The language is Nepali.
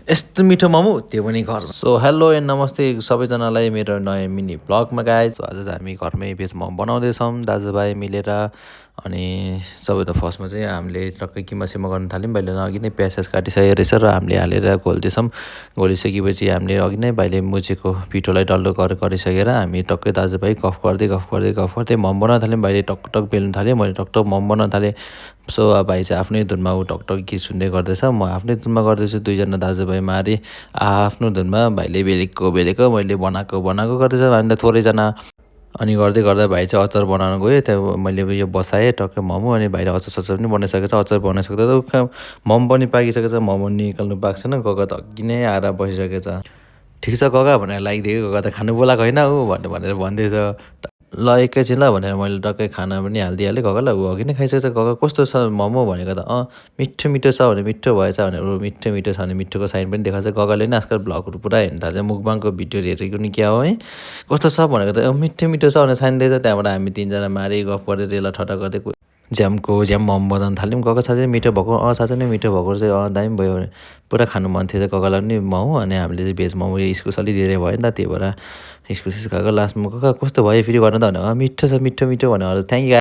यस्तो मिठो मोमो त्यो पनि घर। सो हेलो एन्ड नमस्ते सबैजनालाई मेरो नयाँ मिनी ब्लगमा गाइज। आज चाहिँ हामी घरमै भेज मोमो बनाउँदैछौँ दाजुभाइ मिलेर। अनि सबैभन्दा फर्स्टमा चाहिँ हामीले टक्कै किमा गर्न थाल्यौँ। भाइले अघि नै प्याज काटिसकेको रहेछ र हामीले हालेर घोल्दैछौँ। घोलिसकेपछि हामीले अघि नै भाइले मुछेको पिठोलाई डल्लो गरिसकेर हामी टक्कै दाजुभाइ गफ गर्दै मोमो बनाउन थाल्यौँ। भाइले टकटक बेल्नु थाल्यो, मैले टकटक मोमो बनाउन थालेँ। सो भाइ चाहिँ आफ्नै धुनमा ऊ टकटक गीत सुन्दै गर्दैछ, म आफ्नै धुनमा गर्दैछु। दुईजना दाजुभाइ मारी आफ्नो धुनमा भाइले बेलेको मैले बनाएको गर्दैछ। हामीलाई थोरैजना अनि गर्दा भाइ चाहिँ अचार बनाउन गयो। त्यहाँ मैले यो बसाएँ टक्कै मोमो, अनि भाइले अचार पनि बनाइसकेको छ। अचार बनाइसक्दा त मोमो पनि पाकिसकेको छ। मोमो निकाल्नु पाएको छैन। गगा त अघि नै आएर बसिसकेको छ। ठिक छ गगा भनेर लागिदिएको, गगा त खानु बोलाएको होइन ऊ भनेर भन्दैछ। ल एकैछिन ल भनेर मैले टक्कै खाना पनि हालिदिइहालेँ गगालाई। ऊ अघि नै खाइसकेको छ। गगा कस्तो छ मोमो भनेको त मिठो छ भने मिठो भएछ भनेर ऊ मिठो छ भने मिठोको साइन पनि देखाएको छ। गगाले नि आजकल ब्लगहरू पुरा हेर्नु थाल्छ, मुकबाङको भिडियोहरू हेरेको नि क्या हो है। कस्तो छ भनेको त मिठो छ भनेर साइन दिएछ। त्यहाँबाट हामी तिनजना मारी गफ गर्दै रेला ठट्टा गर्दै ज्याम मोमो बजाउन थाल्यौँ। गगा साँच्चै मिठो भएको, साँच्चै नै मिठो भएको चाहिँ दामी भयो भने पुरा खानु मन थियो गगालाई पनि मोमो। अनि हामीले चाहिँ भेज मोमो इस्कुस अलि धेरै भयो नि त, त्यही भएर इस्कुस खाएको। लास्टमा गगा कस्तो भयो फेरि गर्नु त भनेर मिठो छ भनेर थ्याङ्क यू।